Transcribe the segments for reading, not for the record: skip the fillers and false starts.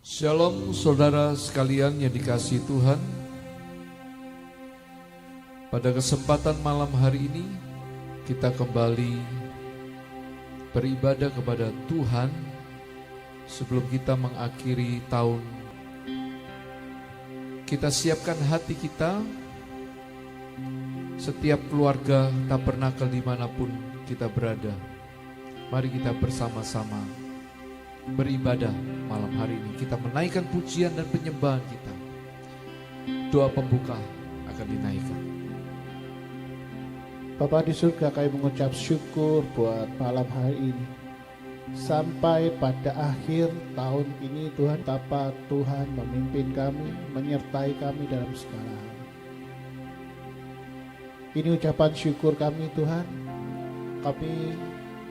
Shalom saudara sekalian yang dikasihi Tuhan. Pada kesempatan malam hari ini kita kembali beribadah kepada Tuhan sebelum kita mengakhiri tahun. Kita siapkan hati kita, setiap keluarga tabernakel dimanapun kita berada. Mari kita bersama-sama beribadah malam hari ini. Kita menaikkan pujian dan penyembahan kita. Doa pembuka akan dinaikkan. Bapa di surga, kami mengucap syukur buat malam hari ini. Sampai pada akhir tahun ini Tuhan, betapa Tuhan memimpin kami, menyertai kami dalam segala hal. Ini ucapan syukur kami Tuhan. Kami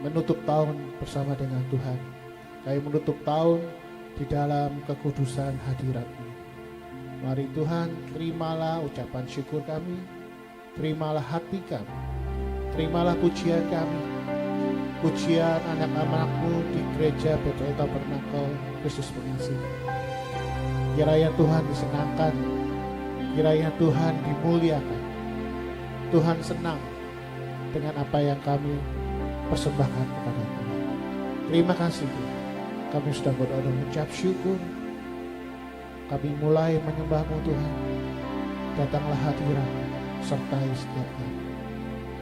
menutup tahun bersama dengan Tuhan. Kami menutup tahun di dalam kekudusan hadirat-Mu. Mari Tuhan, terimalah ucapan syukur kami, terimalah hati kami, terimalah pujian kami, pujian anak-anak-Mu di gereja Betel Tabernakel Kristus Pengasih. Kiranya Tuhan disenangkan, kiranya Tuhan dimuliakan. Tuhan senang dengan apa yang kami persembahkan kepada Tuhan. Terima kasih Tuhan. Kami sudah berdoa dan mengucap syukur. Kami mulai menyembah-Mu Tuhan. Datanglah hadirat-Mu sertai setiap kami.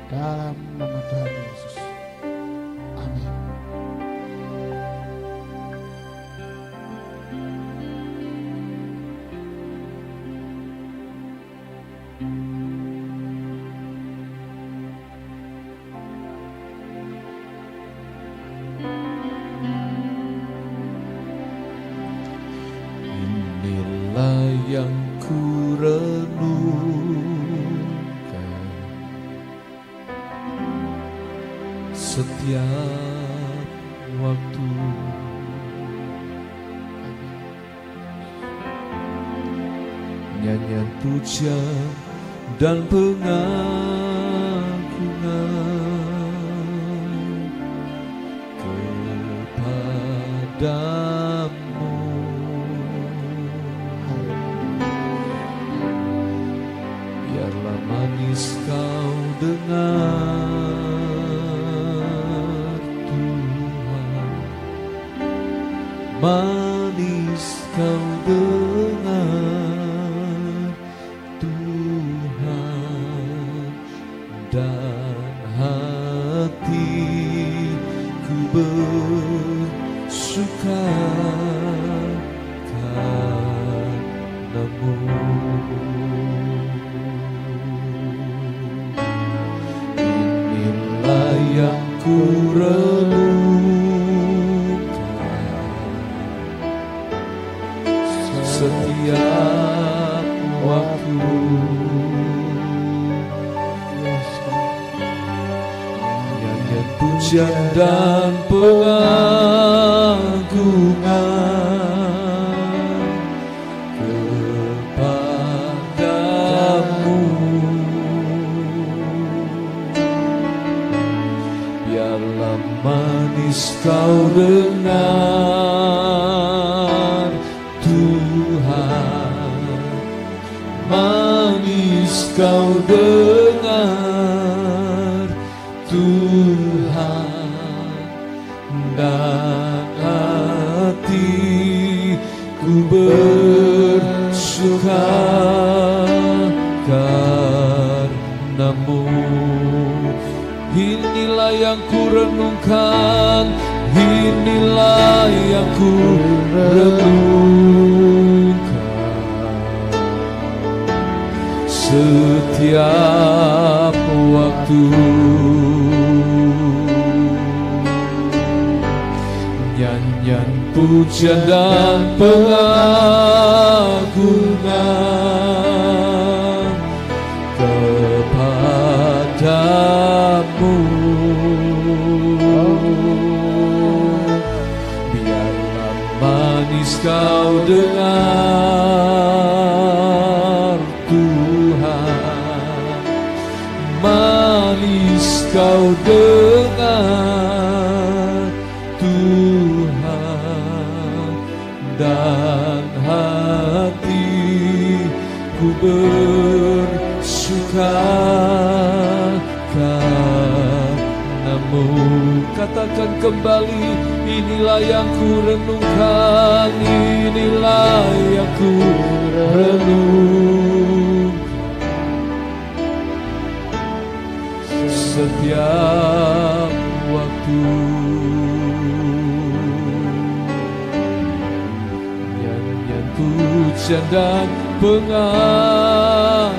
Dalam nama Tuhan Yesus. Amin. Yang ku renungkan setiap waktu, nyanyian pujian dan pengagungan kepadamu. Manis kau dengar Tuhan, manis kau dengar Tuhan, dan hatiku bersuka karena-Mu. Yang ku renungkan setiap waktu, nyanyian pujian dan pengagungan kepadamu. Biarlah manis kau dengar Tuhan, manis kau dengar Tuhan, dan hatiku bersuka karena-Mu. Inilah yang ku renungkan, inilah yang ku renungkan setiap waktu. Nyanyian pujian dan pengagungan kepadamu. Biarlah manis kau dengar Tuhan, manis kau dengar Tuhan, dan hatiku bersuka karenamu. Katakan kembali, inilah yang ku renungkan, inilah yang ku renung setiap waktu. Nyanyian pujian dan pengagungan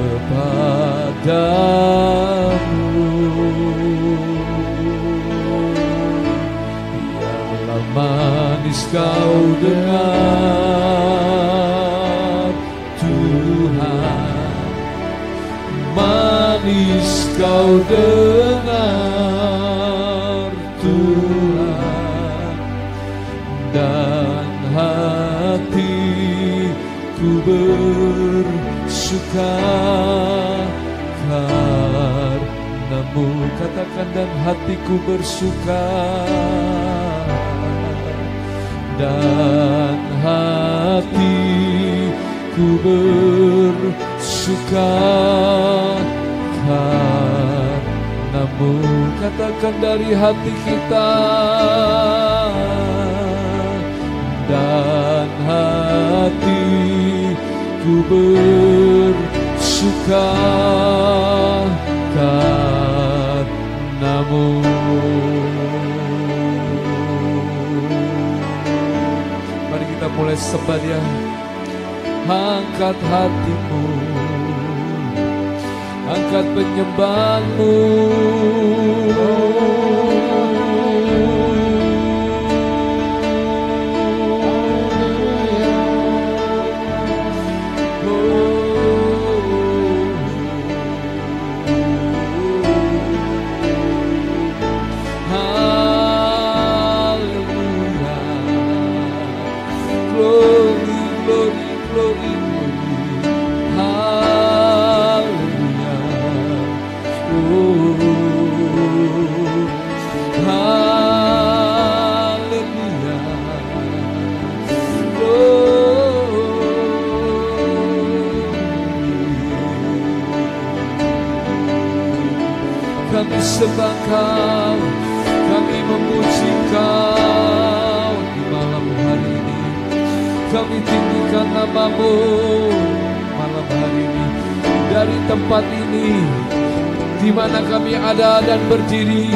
kepadamu, yang manis kau dengar Tuhan, manis kau dengar Tuhan, dan hatiku bersuka karenamu. Katakan, dan hatiku bersuka, dan hatiku bersuka karenamu. Katakan dari hati kita, dan hatiku bersuka karenamu. Mari kita mulai sembah Dia. Angkat hatimu, angkat penyembahanmu. Kami sembah Kau, kami memuji Kau di malam hari ini. Kami tinggikan nama-Mu malam hari ini. Dari tempat ini, di mana kami ada dan berdiri,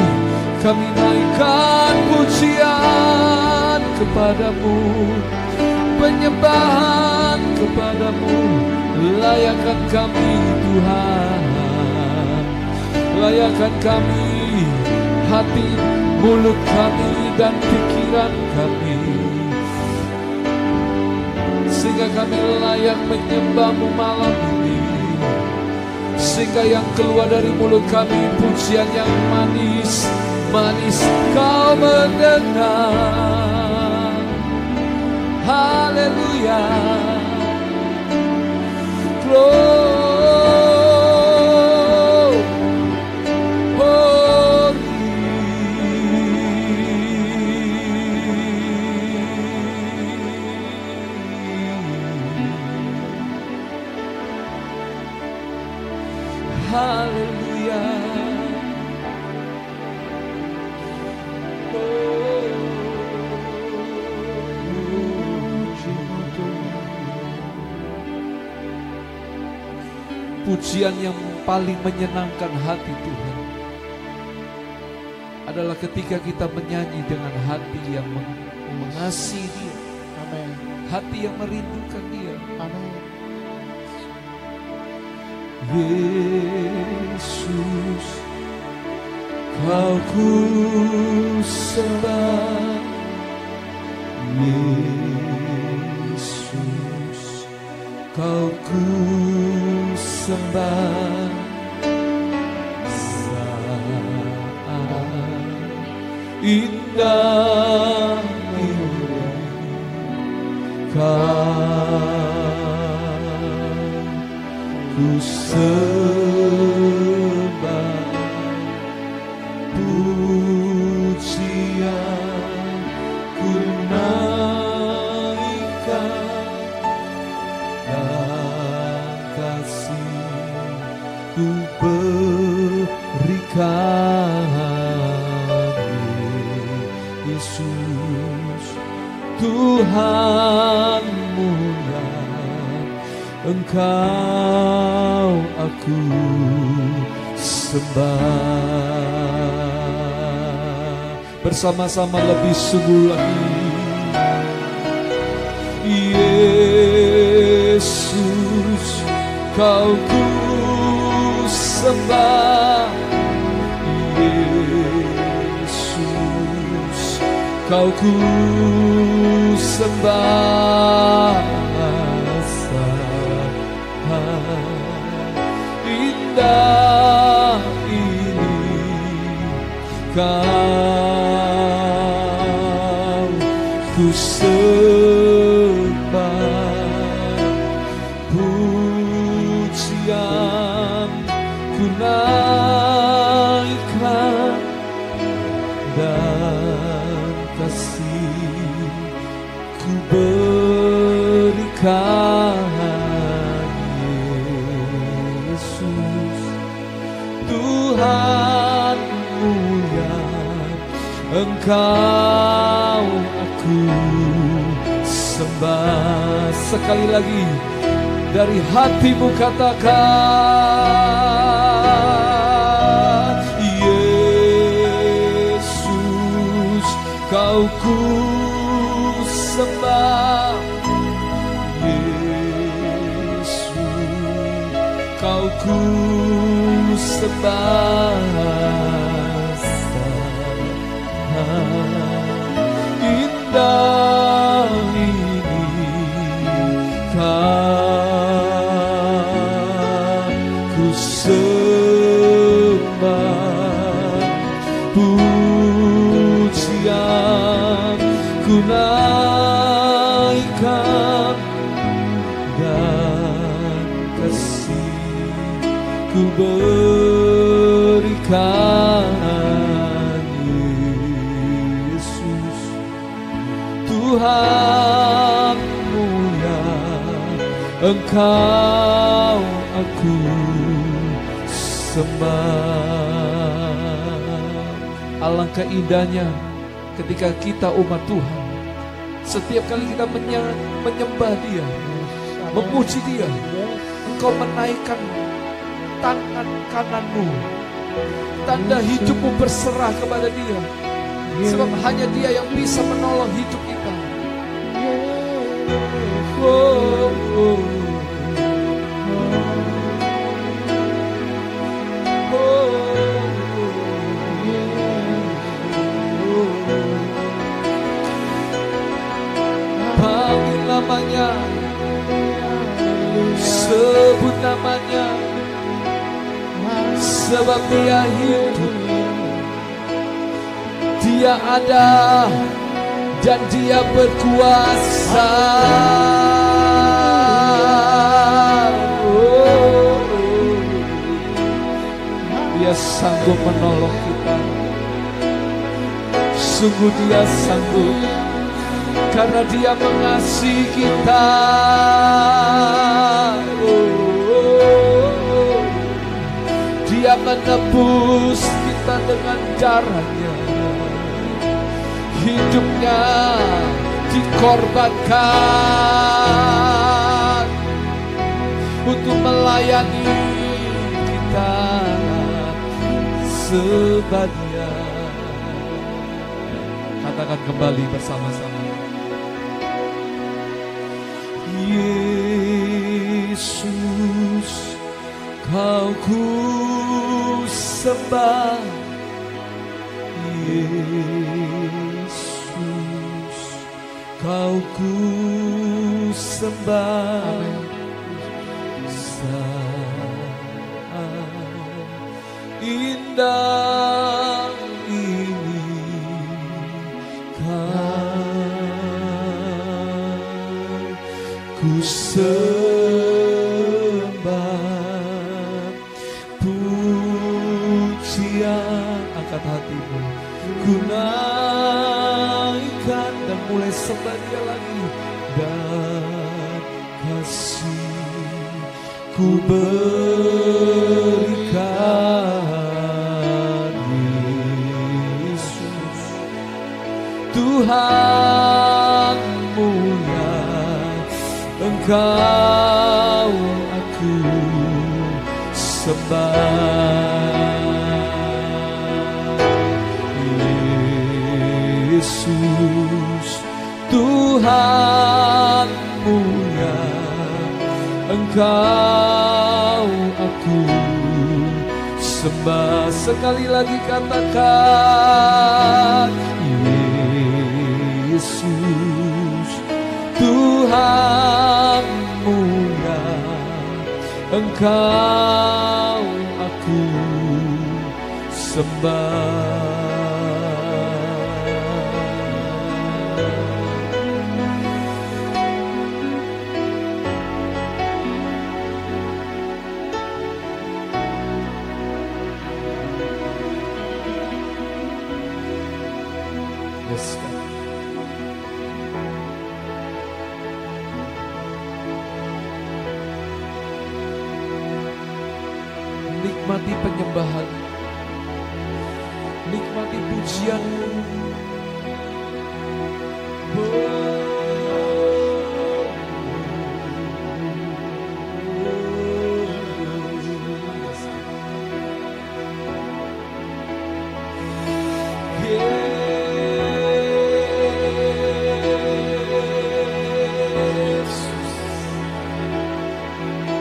kami naikkan pujian kepadamu, penyembahan kepadamu. Layakan kami Tuhan, layakan kami, hati, mulut kami dan pikiran kami, sehingga kami layak menyembah-Mu malam ini. Sehingga yang keluar dari mulut kami pujian yang manis, manis Kau mendengar. Haleluya, haleluya. Pujian yang paling menyenangkan hati Tuhan adalah ketika kita menyanyi dengan hati yang mengasihi Dia. Amin. Hati yang merindukan Dia. Amin. Yesus, Kau ku sembah. Yesus, Kau ku sembah. Saat indah ini Kau ku sembah, pujian Tuhan mulia, Engkau aku sembah. Bersama-sama lebih sungguh lagi. Yesus, Kau ku sembah. Yesus, Kau ku sembah. Indah ini Kau ku sembah, pujian ku naikkan dan kasih ku berikan. Yesus, Tuhan mulia, Engkau aku sembah. Sekali lagi dari hatimu katakan, Yesus, Kau ku sembah. Yesus, Kau ku sembah. Indah ini Kau ku sembah, pujian ku naikkan dan kasih ku berikan. Yesus, Tuhan mulia, Engkau aku sembah. Alangkah indahnya ketika kita umat Tuhan, setiap kali kita menyembah Dia, memuji Dia, Engkau menaikkan tangan kananmu, tanda hidupmu berserah kepada Dia. Sebab hanya Dia yang bisa menolong hidup kita. Oh, oh. Panggil namanya, sebut namanya, sebab Dia hidup, Dia ada dan Dia berkuasa. Oh, Dia sanggup menolong kita. Sungguh Dia sanggup, karena Dia mengasihi kita. Oh, Dia menebus kita dengan darah-Nya. Hidupnya dikorbankan untuk melayani kita sebadia. Katakan kembali bersama-sama. Yesus, Kau ku sembah. Yesus, Kau ku sembah. Indah ini Kau ku sembah, pujian. Angkat hatimu, ku naikkan dan mulai sembah Dia lagi. Dan kasih ku berikan. Yesus, Tuhan Engkau aku sembah. Yesus Tuhanmu ya, Engkau aku sembah. Sekali lagi katakan, Yesus Tuhanmu ya, Engkau aku sembah. Yes, God. Nikmati penyembahan, nikmati pujian-Mu.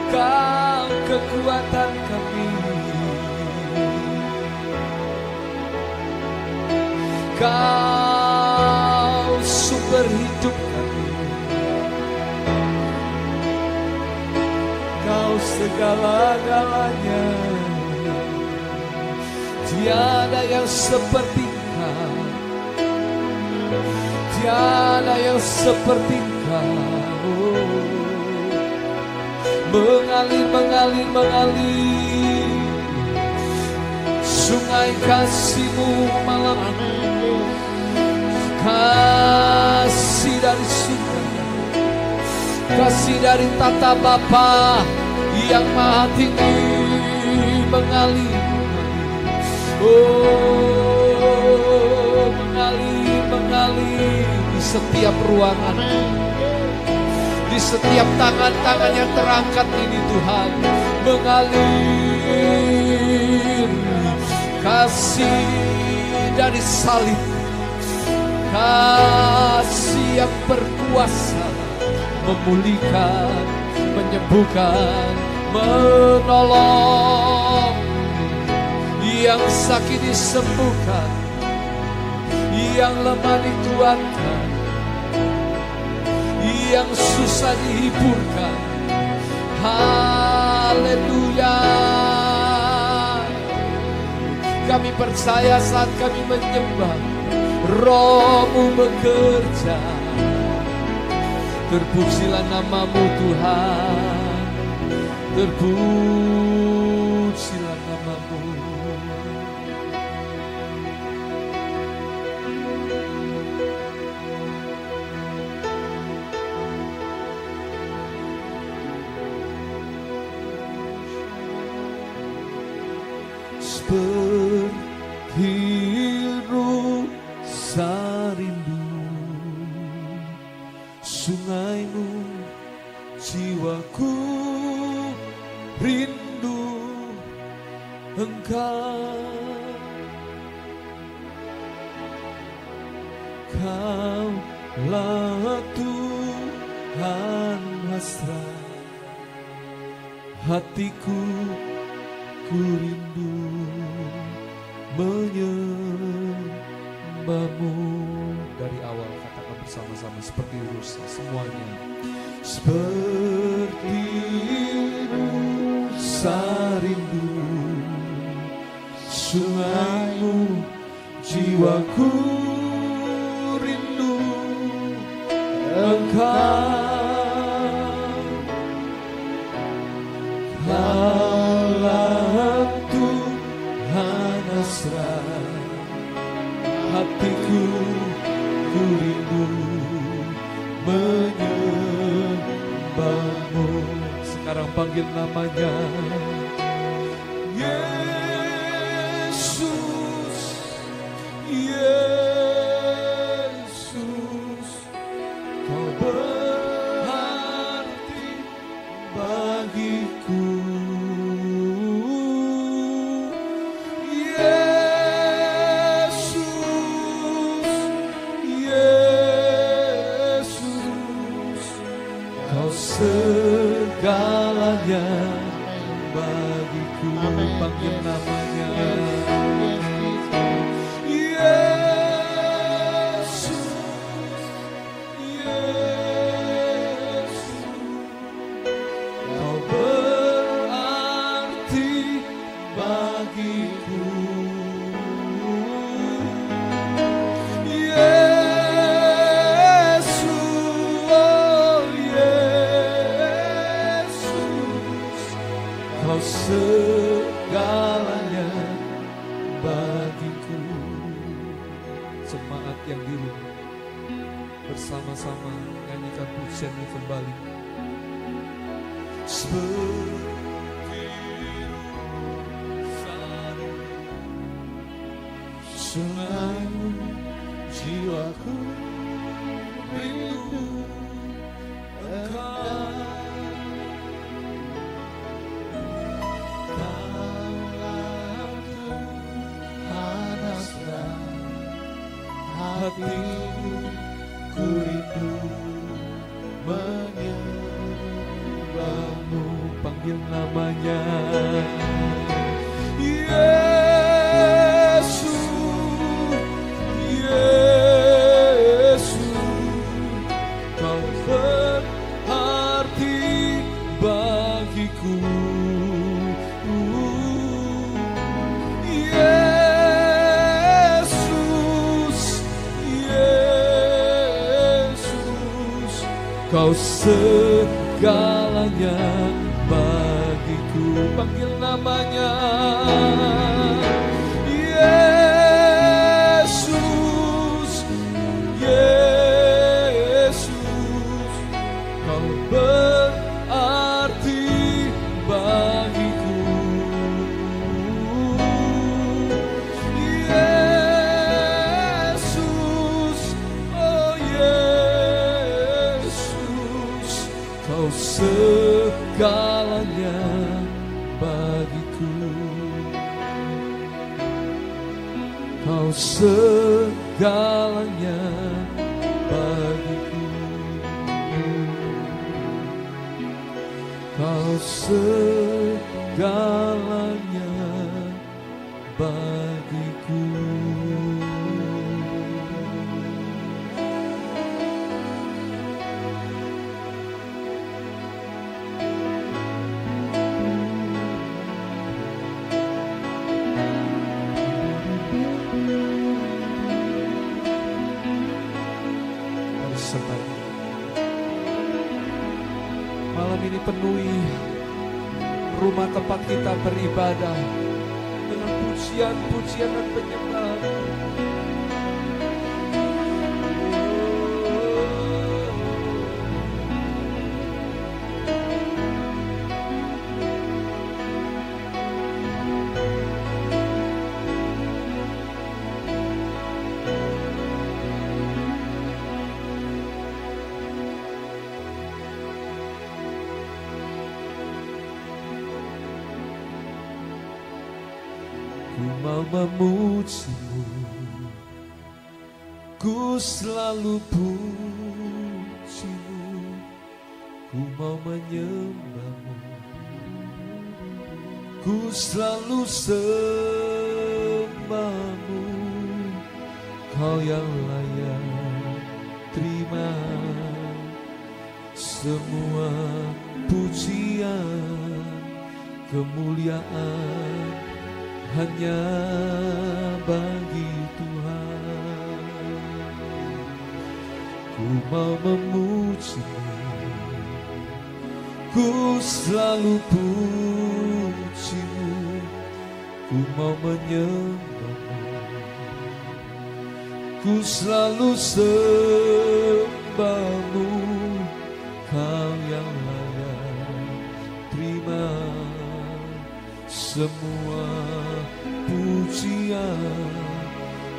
Kau kekuatan kami, Kau sumber hidup kami, Kau segala-galanya. Tiada yang seperti Kau, tiada yang seperti Kau. Mengalir, mengalir, mengalir sungai kasih-Mu malam ini. Kasih dari surga, kasih dari tata Bapa yang maha tinggi mengalir. Oh, mengalir, mengalir di setiap ruangan, di setiap tangan-tangan yang terangkat ini Tuhan. Mengalir kasih dari salib, kasih yang berkuasa memulihkan, menyembuhkan, menolong. Yang sakit disembuhkan, yang lemah dikuatkan, yang susah dihiburkan. Haleluya. Kami percaya saat kami menyembah, Roh-Mu bekerja. Terpujilah nama-Mu Tuhan, terpujilah nama-Mu. Seperti rasa rindu sungai-Mu, jiwaku rindu Engkau. Kaulah Tuhan hasrat hatiku, ku rindu menyembah-Mu. Dari awal katakan bersama-sama, seperti rusa semuanya. Seperti rusa rindu sungai-Mu, jiwaku rindu Engkau. Kaulah Tuhan hasrat hatiku, ku rindu menyembah-Mu. Sekarang panggil namanya Yesus, Yesus, Kau berarti Jemaat yang di rumah bersama-sama nyanyikan pujian ini kembali. Selalu jiwaku rindu Engkau. Kaulah panasnya hatiku, ku rindu menyembahmu. Panggil namanya Kau segalanya bagiku. Panggil namanya Yesus, Yesus. Kau berarti bagiku. Yesus, oh Yesus. Kau segalanya bagiku. Kau segalanya bagiku. Kau segalanya bagiku. Malam ini penuhi rumah tempat kita beribadah dengan pujian-pujian dan penyembahan. Ku mau memujimu, ku selalu pujimu. Ku mau menyembahmu, ku selalu sembahmu. Kau yang layak terima semua pujian, kemuliaan hanya bagi Tuhan. Ku mau memujimu, ku selalu pujimu. Ku mau menyembahmu, ku selalu sembahmu. Kau yang layak terima semua pujian,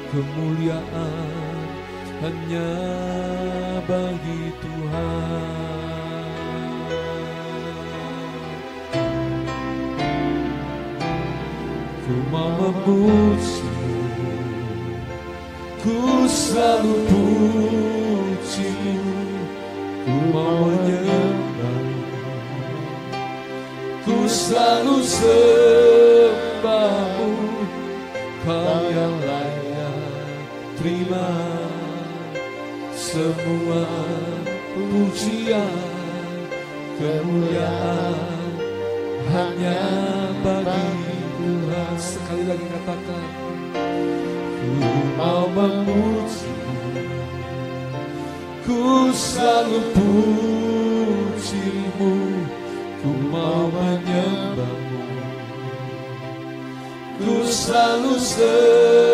kemuliaan hanya bagi Tuhan. Ku mau memujimu, ku selalu pujimu. Ku mau menyembahmu, ku selalu sembahmu. Kau yang layak terima semua pujian, kemuliaan hanya bagi Tuhan. Sekali lagi katakan, ku mau memujimu, ku selalu pujimu. Ku mau menyembahmu, ku selalu sembahmu.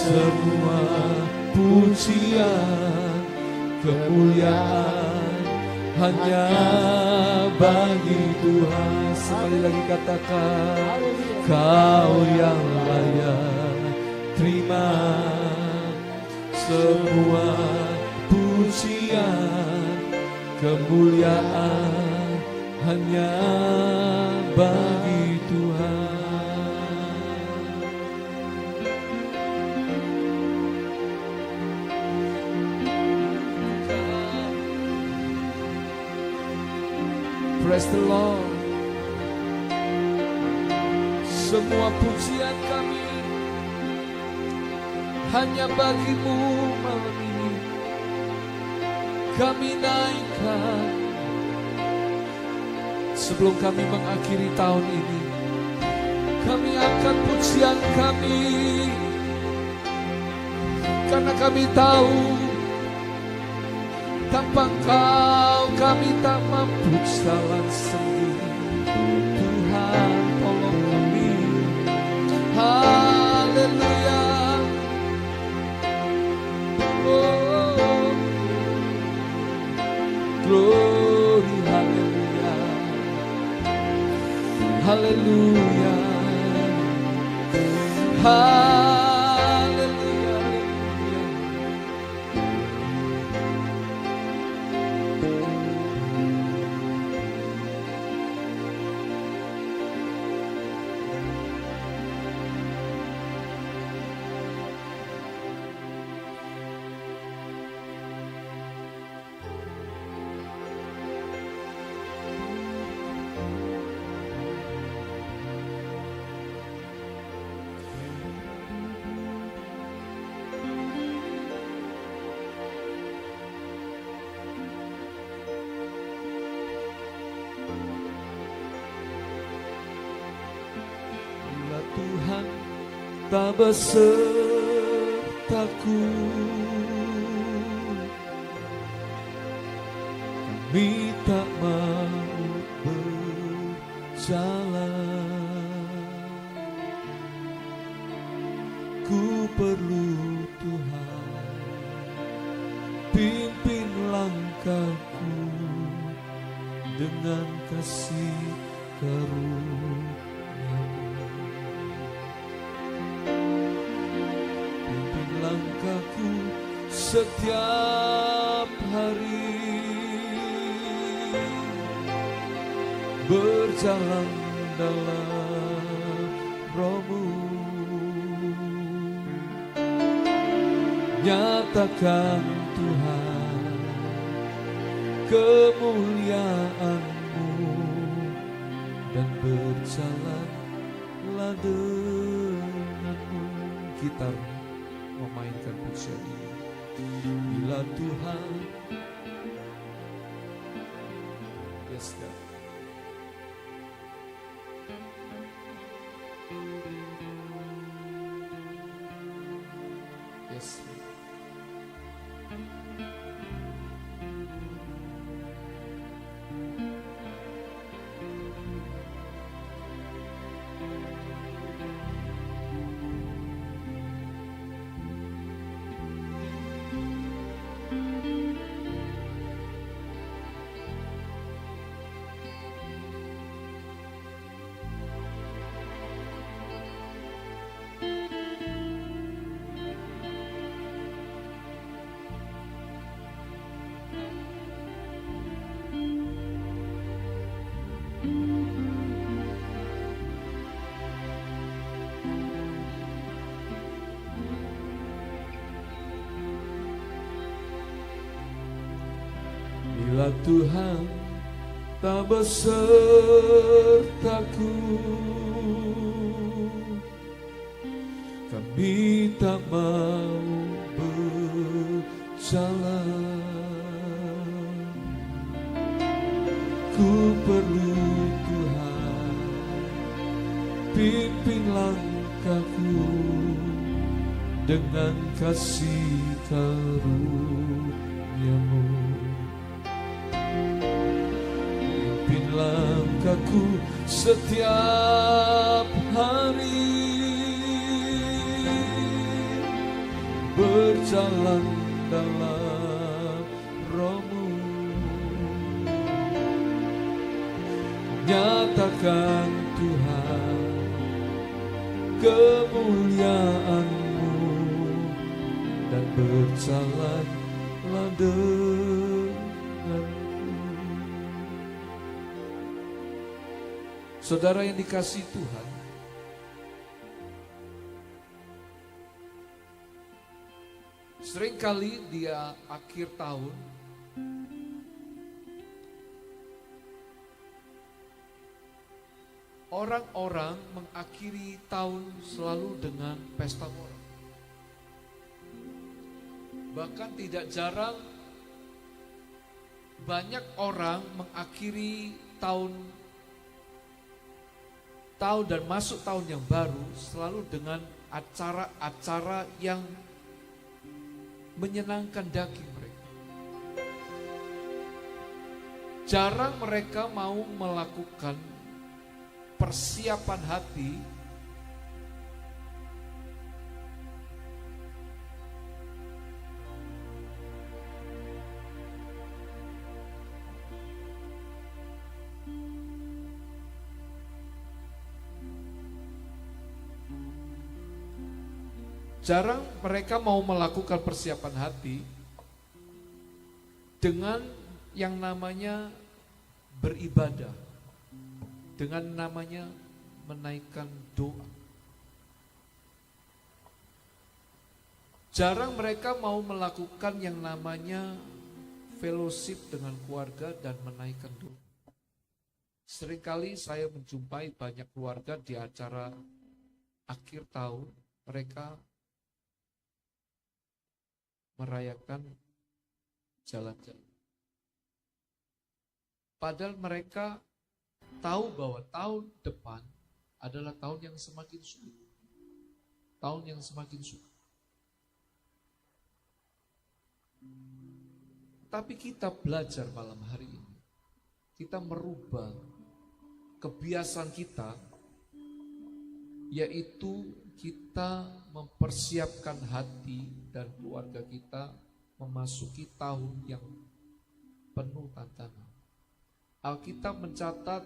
semua pujian, kemuliaan hanya bagi Tuhan. Sekali lagi katakan, Kau yang layak terima semua pujian, kemuliaan hanya bagi Tuhan. Praise the Lord. Semua pujian kami hanya bagi-Mu malam ini. Kami naikkan sebelum kami mengakhiri tahun ini. Kami angkat pujian kami karena kami tahu tanpa Engkau kami tak mampu jalan sendiri. Tuhan tolong kami. Haleluya. Oh, glory, haleluya. Haleluya. Haleluya. Tuhan tak besertaku, kami tak mau berjalan. Ku perlu Tuhan, pimpin langkahku dengan kasih karunia. Langkahku setiap hari, berjalan dalam Roh-Mu. Nyatakan Tuhan kemuliaan-Mu dan berjalanlah dengan-Mu. Gitar memainkan pujian ini. Bila Tuhan, yes God. Yes. Bila Tuhan tak besertaku, kami tak mau berjalan. Ku perlu Tuhan, pimpin langkahku dengan kasih karunia-Mu. Pimpin langkahku setiap hari, berjalan dalam Roh-Mu. Nyatakan Tuhan kemuliaan-Mu dan berjalanlah denganku. Saudara yang dikasihi Tuhan, seringkali di akhir tahun orang-orang mengakhiri tahun selalu dengan pesta pora. Bahkan tidak jarang banyak orang mengakhiri tahun dan masuk tahun yang baru selalu dengan acara-acara yang menyenangkan daging mereka. Jarang mereka mau melakukan persiapan hati dengan yang namanya beribadah, dengan namanya menaikkan doa. Jarang mereka mau melakukan yang namanya fellowship dengan keluarga dan menaikkan doa. Seringkali saya menjumpai banyak keluarga di acara akhir tahun, mereka merayakan jalan-jalan. Padahal mereka tahu bahwa tahun depan adalah tahun yang semakin sulit. Tahun yang semakin sulit. Tapi kita belajar malam hari ini. Kita merubah kebiasaan kita, yaitu kita mempersiapkan hati dan keluarga kita memasuki tahun yang penuh tantangan. Alkitab mencatat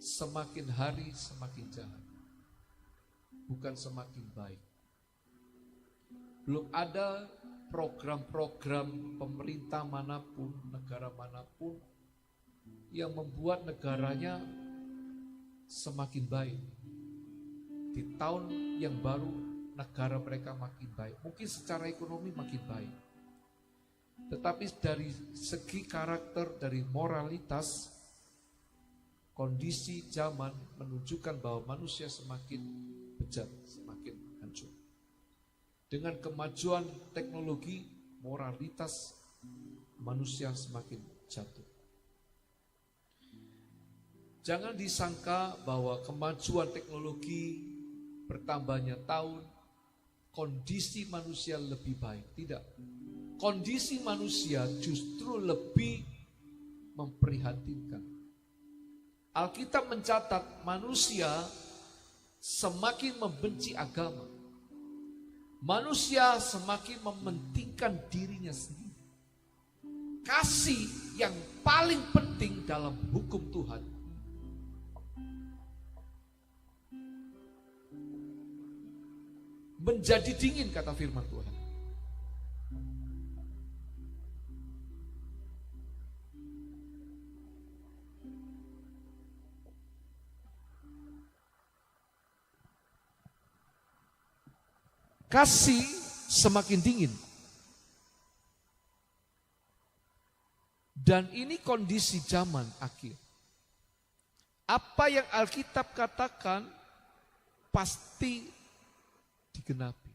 semakin hari semakin jahat, bukan semakin baik. Belum ada program-program pemerintah manapun, negara manapun yang membuat negaranya semakin baik. Di tahun yang baru negara mereka makin baik. Mungkin secara ekonomi makin baik. Tetapi dari segi karakter, dari moralitas, kondisi zaman menunjukkan bahwa manusia semakin bejat, semakin hancur. Dengan kemajuan teknologi, moralitas manusia semakin jatuh. Jangan disangka bahwa kemajuan teknologi, bertambahnya tahun, kondisi manusia lebih baik. Tidak. Kondisi manusia justru lebih memprihatinkan. Alkitab mencatat manusia semakin membenci agama. Manusia semakin mementingkan dirinya sendiri. Kasih yang paling penting dalam hukum Tuhan menjadi dingin, kata firman Tuhan. Kasih semakin dingin. Dan ini kondisi zaman akhir. Apa yang Alkitab katakan pasti digenapi.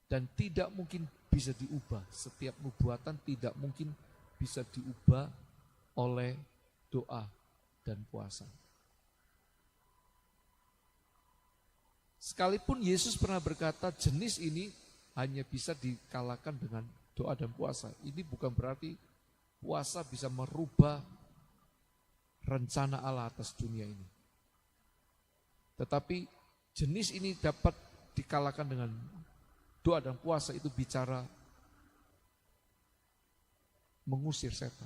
Dan tidak mungkin bisa diubah. Setiap nubuatan tidak mungkin bisa diubah oleh doa dan puasa. Sekalipun Yesus pernah berkata jenis ini hanya bisa dikalahkan dengan doa dan puasa. Ini bukan berarti puasa bisa merubah rencana Allah atas dunia ini. Tetapi jenis ini dapat dikalahkan dengan Doa dan puasa itu bicara mengusir setan.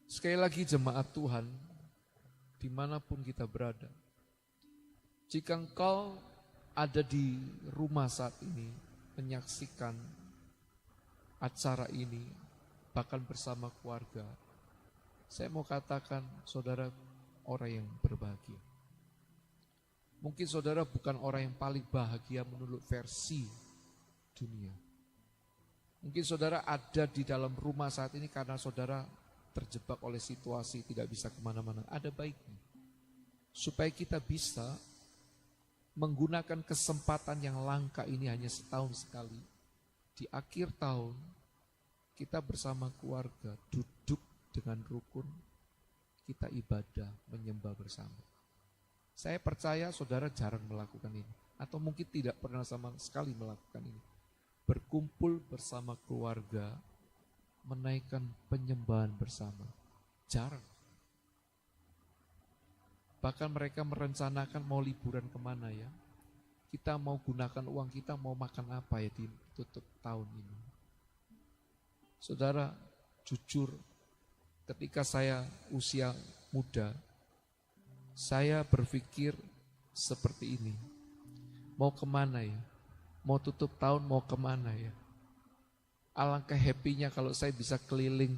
Sekali lagi jemaat Tuhan, dimanapun kita berada, jika engkau ada di rumah saat ini, menyaksikan acara ini, bahkan bersama keluarga, saya mau katakan saudara orang yang berbahagia. Mungkin saudara bukan orang yang paling bahagia menurut versi dunia. Mungkin saudara ada di dalam rumah saat ini karena saudara terjebak oleh situasi, tidak bisa kemana-mana. Ada baiknya, supaya kita bisa menggunakan kesempatan yang langka ini hanya setahun sekali. Di akhir tahun, kita bersama keluarga duduk dengan rukun, kita ibadah, menyembah bersama. Saya percaya saudara jarang melakukan ini, atau mungkin tidak pernah sama sekali melakukan ini. Berkumpul bersama keluarga, menaikkan penyembahan bersama. Jarang. Bahkan mereka merencanakan mau liburan kemana ya. Kita mau gunakan uang kita, mau makan apa ya di tutup tahun ini. Saudara, jujur, ketika saya usia muda, saya berpikir seperti ini. Mau kemana ya? Mau tutup tahun, mau kemana ya? Alangkah happy-nya kalau saya bisa keliling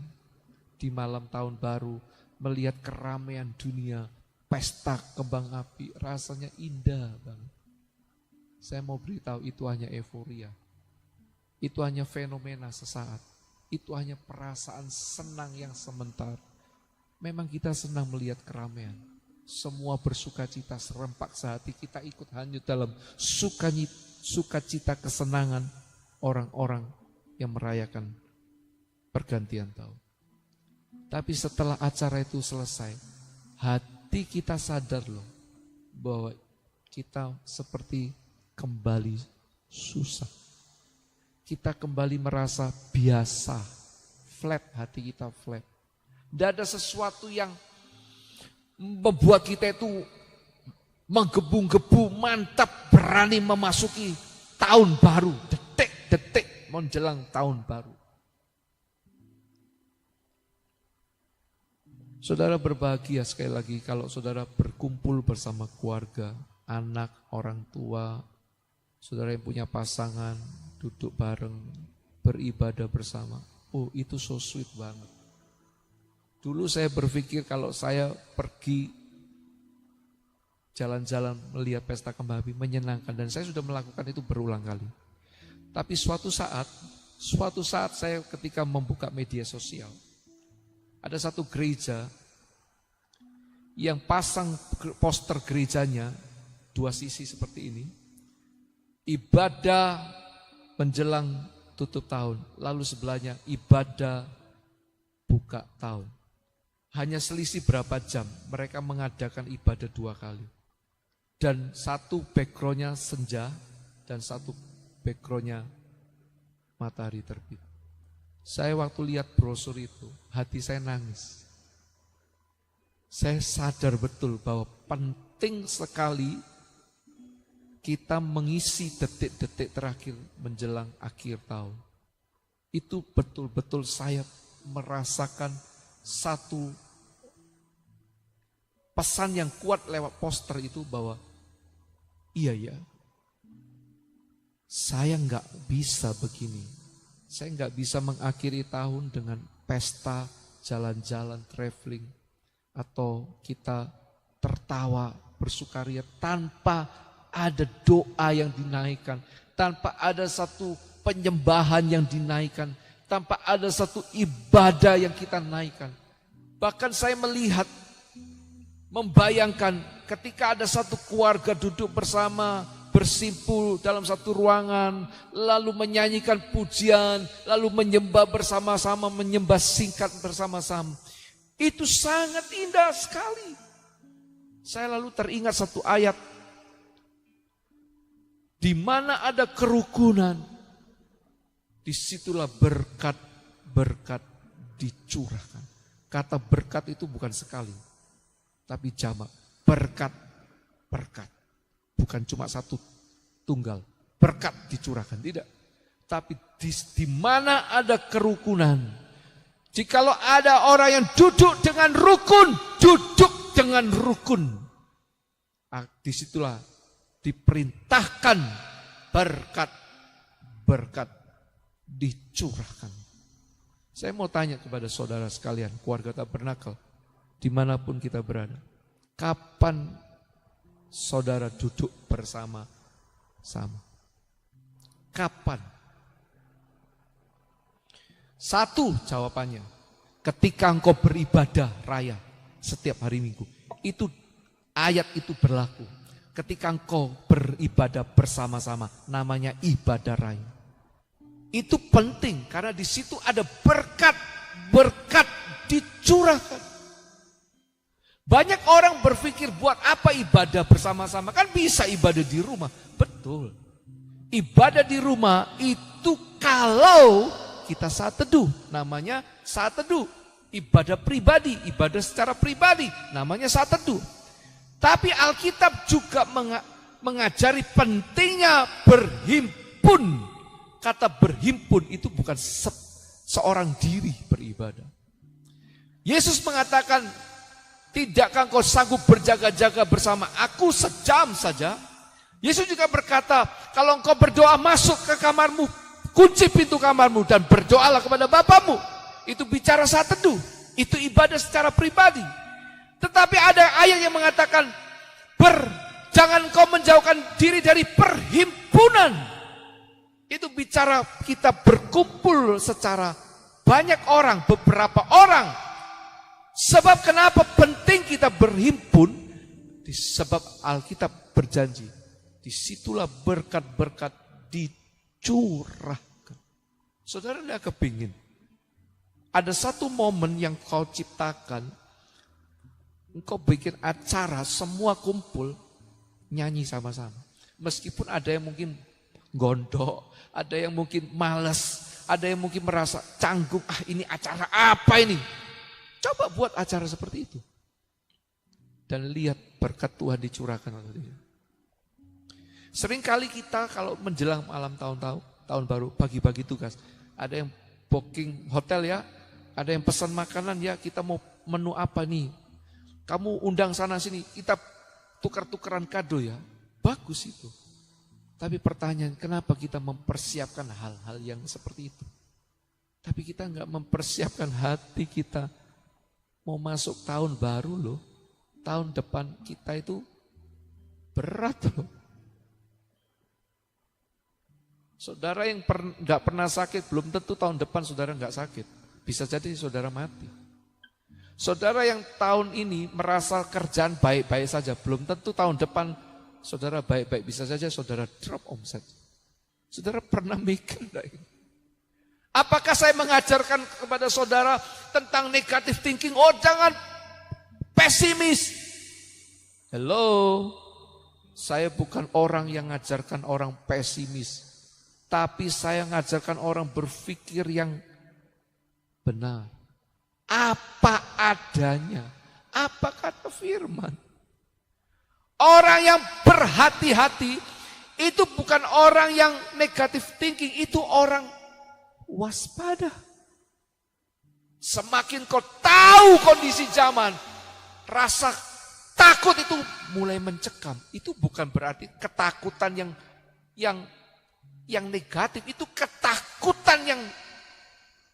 di malam tahun baru, melihat keramaian dunia, pesta kembang api, rasanya indah banget. Saya mau beritahu itu hanya euforia. Itu hanya fenomena sesaat. Itu hanya perasaan senang yang sementara. Memang kita senang melihat keramaian. Semua bersukacita serempak sehati, kita ikut hanyut dalam sukacita kesenangan orang-orang yang merayakan pergantian tahun. Tapi setelah acara itu selesai, hati kita sadar loh bahwa kita seperti kembali susah. Kita kembali merasa biasa, flat, hati kita flat. Tidak ada sesuatu yang membuat kita itu menggebu-gebu, mantap, berani memasuki tahun baru, detik-detik menjelang tahun baru. Saudara berbahagia sekali lagi kalau saudara berkumpul bersama keluarga, anak, orang tua, saudara yang punya pasangan, duduk bareng, beribadah bersama. Oh, itu so sweet banget. Dulu saya berpikir kalau saya pergi jalan-jalan melihat pesta kembang api menyenangkan, dan saya sudah melakukan itu berulang kali. Tapi suatu saat saya ketika membuka media sosial, ada satu gereja yang pasang poster gerejanya dua sisi seperti ini, ibadah menjelang tutup tahun, lalu sebelahnya ibadah buka tahun. Hanya selisih berapa jam, mereka mengadakan ibadah dua kali. Dan satu backgroundnya senja, dan satu backgroundnya matahari terbit. Saya waktu lihat brosur itu, hati saya nangis. Saya sadar betul bahwa penting sekali kita mengisi detik-detik terakhir menjelang akhir tahun. Itu betul-betul saya merasakan satu pesan yang kuat lewat poster itu bahwa iya ya, saya nggak bisa begini. Saya nggak bisa mengakhiri tahun dengan pesta, jalan-jalan, traveling, atau kita tertawa, bersukaria tanpa ada doa yang dinaikkan, tanpa ada satu penyembahan yang dinaikkan, tanpa ada satu ibadah yang kita naikkan. Bahkan saya melihat, membayangkan ketika ada satu keluarga duduk bersama, bersimpul dalam satu ruangan, lalu menyanyikan pujian, lalu menyembah bersama-sama, menyembah singkat bersama-sama. Itu sangat indah sekali. Saya lalu teringat satu ayat, di mana ada kerukunan, disitulah berkat-berkat dicurahkan. Kata berkat itu bukan sekali, tapi jamak, berkat-berkat. Bukan cuma satu tunggal, berkat dicurahkan, tidak. Tapi di mana ada kerukunan, jikalau ada orang yang duduk dengan rukun, duduk dengan rukun, disitulah diperintahkan berkat dicurahkan. Saya mau tanya kepada saudara sekalian, keluarga Tabernakel, dimanapun kita berada, kapan saudara duduk bersama-sama? Kapan? Satu jawabannya, ketika engkau beribadah raya setiap hari Minggu. Itu ayat itu berlaku. Ketika engkau beribadah bersama-sama, namanya ibadah raya. Itu penting karena di situ ada berkat dicurahkan. Banyak orang berpikir buat apa ibadah bersama-sama, kan bisa ibadah di rumah. Betul. Ibadah di rumah itu kalau kita saat teduh, namanya saat teduh. Ibadah pribadi, ibadah secara pribadi, namanya saat teduh. Tapi Alkitab juga mengajari pentingnya berhimpun. Kata berhimpun itu bukan seorang diri beribadah. Yesus mengatakan, tidakkah engkau sanggup berjaga-jaga bersama aku sejam saja? Yesus juga berkata, kalau engkau berdoa masuk ke kamarmu, kunci pintu kamarmu dan berdoalah kepada Bapamu. Itu bicara saat teduh, itu ibadah secara pribadi. Tetapi ada ayat yang mengatakan, jangan engkau menjauhkan diri dari perhimpunan. Itu bicara kita berkumpul secara banyak orang, beberapa orang. Sebab kenapa penting kita berhimpun? Sebab Alkitab berjanji, disitulah berkat-berkat dicurahkan. Saudara tidak kepingin ada satu momen yang kau ciptakan, engkau bikin acara semua kumpul nyanyi sama-sama. Meskipun ada yang mungkin gondok, ada yang mungkin malas, ada yang mungkin merasa canggung, ini acara apa ini? Coba buat acara seperti itu. Dan lihat berkat Tuhan dicurahkan. Seringkali kita kalau menjelang malam tahun baru, bagi-bagi tugas. Ada yang booking hotel ya, ada yang pesan makanan ya, kita mau menu apa nih? Kamu undang sana sini, kita tukar-tukaran kado ya. Bagus itu. Tapi pertanyaan, kenapa kita mempersiapkan hal-hal yang seperti itu? Tapi kita enggak mempersiapkan hati kita. Mau masuk tahun baru loh. Tahun depan kita itu berat loh. Saudara yang enggak pernah sakit, belum tentu tahun depan saudara enggak sakit. Bisa jadi saudara mati. Saudara yang tahun ini merasa kerjaan baik-baik saja, belum tentu tahun depan saudara baik-baik, bisa saja saudara drop omset. Saudara pernah mikir enggak ini? Apakah saya mengajarkan kepada saudara tentang negative thinking? Oh, jangan pesimis. Hello, saya bukan orang yang mengajarkan orang pesimis. Tapi saya mengajarkan orang berpikir yang benar. Apa adanya. Apa kata firman? Orang yang berhati-hati itu bukan orang yang negative thinking, itu orang waspada. Semakin kau tahu kondisi zaman, rasa takut itu mulai mencekam. Itu bukan berarti ketakutan yang negatif, itu ketakutan yang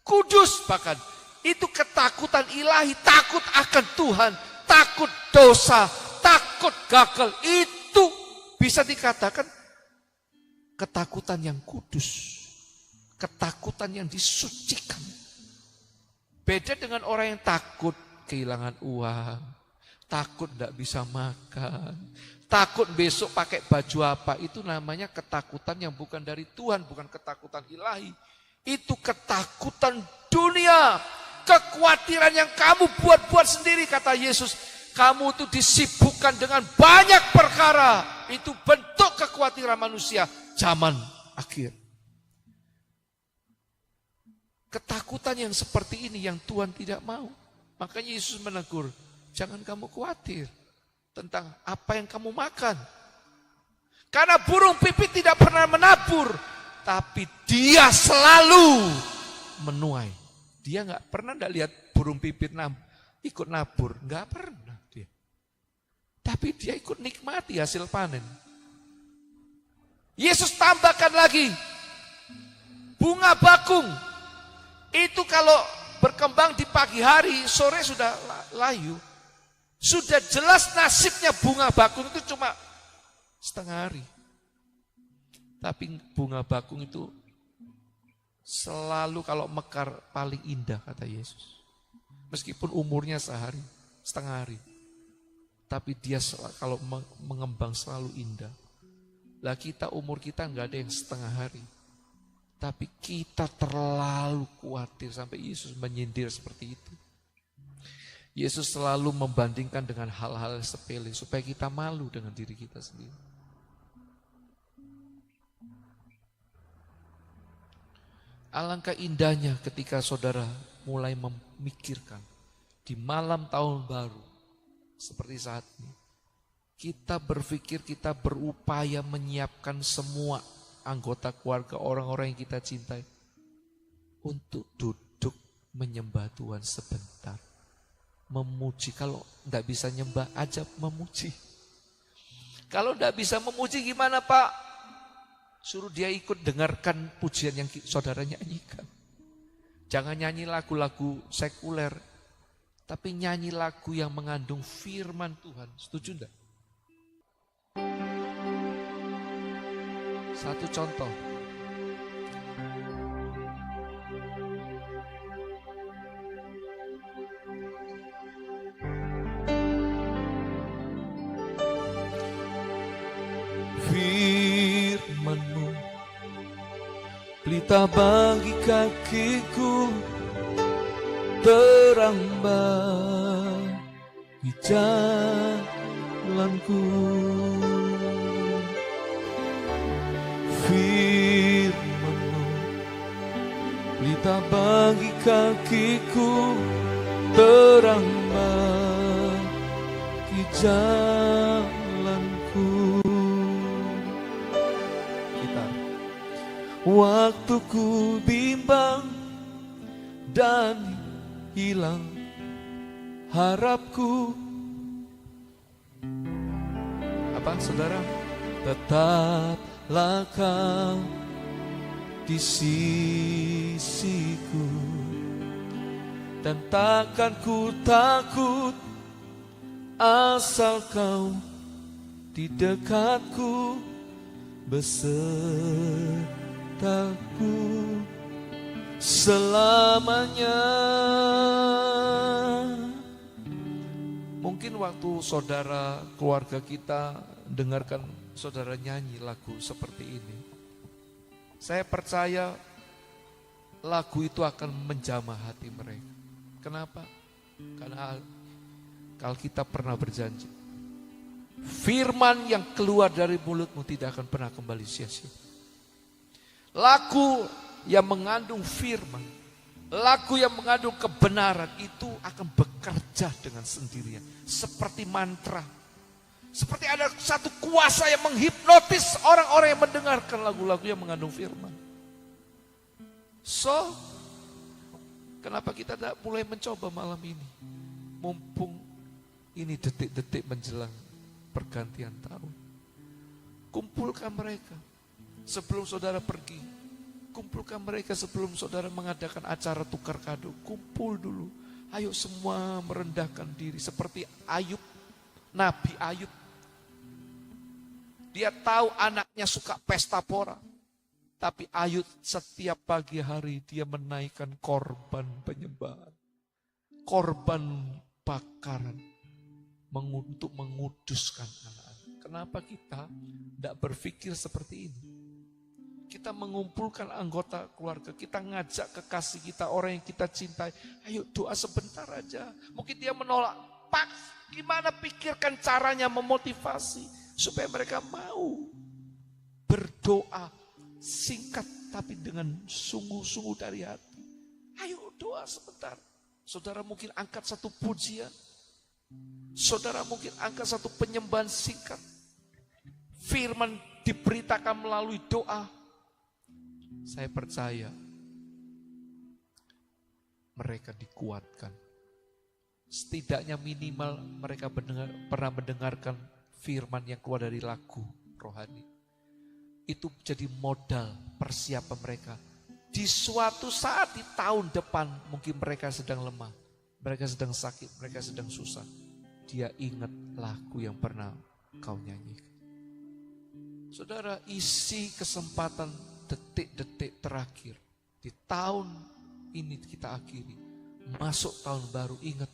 kudus bahkan. Itu ketakutan ilahi, takut akan Tuhan, takut dosa, takut gagal. Itu bisa dikatakan ketakutan yang kudus. Ketakutan yang disucikan. Beda dengan orang yang takut kehilangan uang, takut tidak bisa makan, takut besok pakai baju apa. Itu namanya ketakutan yang bukan dari Tuhan, bukan ketakutan ilahi. Itu ketakutan dunia. Kekhawatiran yang kamu buat-buat sendiri, kata Yesus. Kamu itu disibukkan dengan banyak perkara. Itu bentuk kekhawatiran manusia zaman akhir. Ketakutan yang seperti ini yang Tuhan tidak mau. Makanya Yesus menegur, jangan kamu khawatir tentang apa yang kamu makan. Karena burung pipit tidak pernah menabur, tapi dia selalu menuai. Dia nggak lihat burung pipit ikut nabur, nggak pernah dia. Tapi dia ikut nikmati hasil panen. Yesus tambahkan lagi, bunga bakung itu kalau berkembang di pagi hari, sore sudah layu. Sudah jelas nasibnya bunga bakung itu cuma setengah hari. Tapi bunga bakung itu selalu kalau mekar paling indah, kata Yesus. Meskipun umurnya sehari, setengah hari. Tapi dia kalau mengembang selalu indah. Lah umur kita nggak ada yang setengah hari. Tapi kita terlalu khawatir sampai Yesus menyindir seperti itu. Yesus selalu membandingkan dengan hal-hal sepele supaya kita malu dengan diri kita sendiri. Alangkah indahnya ketika saudara mulai memikirkan di malam tahun baru seperti saat ini. Kita berpikir, kita berupaya menyiapkan semua anggota keluarga, orang-orang yang kita cintai untuk duduk menyembah Tuhan sebentar. Memuji, kalau tidak bisa nyembah aja memuji. Kalau tidak bisa memuji gimana Pak? Suruh dia ikut dengarkan pujian yang saudara nyanyikan. Jangan nyanyi lagu-lagu sekuler, tapi nyanyi lagu yang mengandung firman Tuhan. Setuju enggak? Satu contoh. Firman-Mu pelita bagi kakiku, terang bagi jalanku. Firman-Mu pelita bagi kakiku, terang bagi jalanku. Waktu ku bimbang dan hilang harapku. Apa saudara? Tetaplah Kau di sisiku, dan takkan ku takut asal Kau di dekatku besertaku selamanya. Mungkin waktu saudara, keluarga kita dengarkan saudara nyanyi lagu seperti ini, saya percaya lagu itu akan menjamah hati mereka. Kenapa? Karena Alkitab pernah berjanji, firman yang keluar dari mulutmu tidak akan pernah kembali sia-sia. Lagu yang mengandung firman, lagu yang mengandung kebenaran itu akan bekerja dengan sendirinya. Seperti mantra. Seperti ada satu kuasa yang menghipnotis orang-orang yang mendengarkan lagu-lagu yang mengandung firman. So, kenapa kita tidak mulai mencoba malam ini? Mumpung ini detik-detik menjelang pergantian tahun. Kumpulkan mereka sebelum saudara pergi. Kumpulkan mereka sebelum saudara mengadakan acara tukar kado. Kumpul dulu. Ayo semua merendahkan diri seperti Ayub, Nabi Ayub. Dia tahu anaknya suka pesta pora. Tapi Ayub setiap pagi hari dia menaikkan korban penyembahan. Korban bakaran. Untuk menguduskan anak-anak. Kenapa kita tidak berpikir seperti ini? Kita mengumpulkan anggota keluarga, kita ngajak kekasih kita, orang yang kita cintai. Ayo doa sebentar aja. Mungkin dia menolak. Pak, gimana pikirkan caranya memotivasi supaya mereka mau berdoa singkat tapi dengan sungguh-sungguh dari hati. Ayo doa sebentar. Saudara mungkin angkat satu pujian. Saudara mungkin angkat satu penyembahan singkat. Firman diberitakan melalui doa, saya percaya mereka dikuatkan. Setidaknya minimal mereka pernah mendengarkan firman yang keluar dari lagu rohani. Itu jadi modal persiapan mereka. Di suatu saat di tahun depan mungkin mereka sedang lemah, mereka sedang sakit, mereka sedang susah. Dia ingat lagu yang pernah kau nyanyikan. Saudara, isi kesempatan detik-detik terakhir di tahun ini kita akhiri. Masuk tahun baru, ingat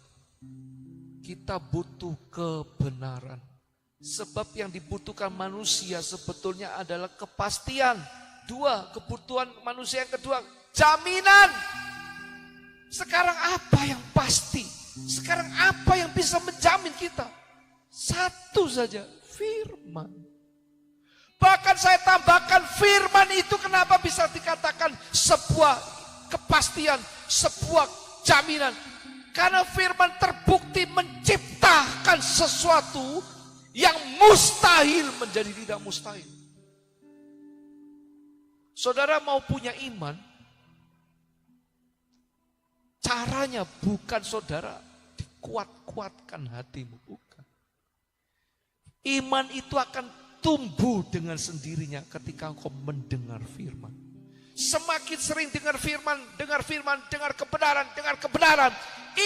kita butuh kebenaran. Sebab yang dibutuhkan manusia sebetulnya adalah kepastian. 2, kebutuhan manusia yang kedua, jaminan. Sekarang apa yang pasti? Sekarang apa yang bisa menjamin kita? Satu saja, firman. Bahkan saya tambahkan firman itu kenapa bisa dikatakan sebuah kepastian, sebuah jaminan. Karena firman terbukti menciptakan sesuatu yang mustahil menjadi tidak mustahil. Saudara mau punya iman, caranya bukan saudara dikuat-kuatkan hatimu, bukan. Iman itu akan tumbuh dengan sendirinya ketika engkau mendengar firman. Semakin sering dengar firman, dengar kebenaran,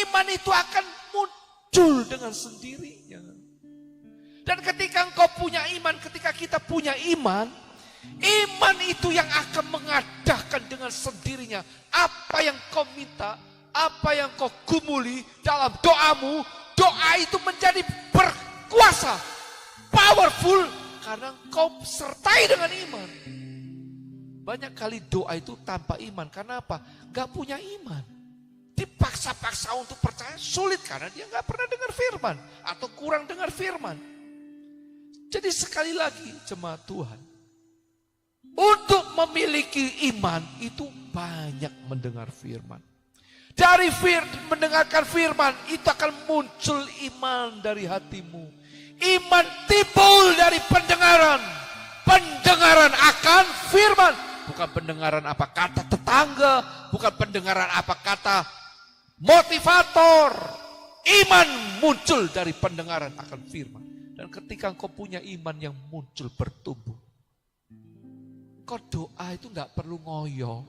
iman itu akan muncul dengan sendirinya. Dan ketika engkau punya iman, ketika kita punya iman, iman itu yang akan mengadakan dengan sendirinya. Apa yang kau minta, apa yang kau gumuli dalam doamu, doa itu menjadi berkuasa, powerful, karena kau sertai dengan iman. Banyak kali doa itu tanpa iman, karena apa? Gak punya iman. Dipaksa-paksa untuk percaya sulit karena dia gak pernah dengar firman atau kurang dengar firman. Jadi sekali lagi jemaat Tuhan, untuk memiliki iman itu banyak mendengar firman. Dari mendengarkan firman itu akan muncul iman dari hatimu. Iman timbul dari pendengaran. Pendengaran akan firman. Bukan pendengaran apa kata tetangga, bukan pendengaran apa kata motivator. Iman muncul dari pendengaran akan firman. Dan ketika engkau punya iman yang muncul bertumbuh, kau doa itu gak perlu ngoyo.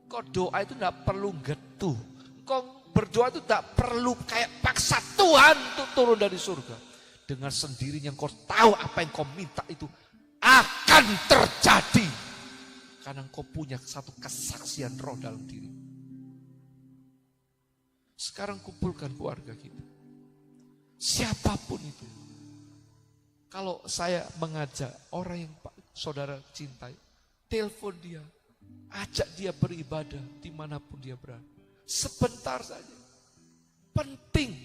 Kau doa itu gak perlu getuh. Kau berdoa itu gak perlu kayak paksa Tuhan untuk turun dari surga. Dengan sendirinya kau tahu apa yang kau minta itu akan terjadi. Karena kau punya satu kesaksian roh dalam diri. Sekarang kumpulkan keluarga kita. Siapapun itu. Kalau saya mengajak orang yang saudara cintai, telepon dia, ajak dia beribadah dimanapun dia berada. Sebentar saja. Penting.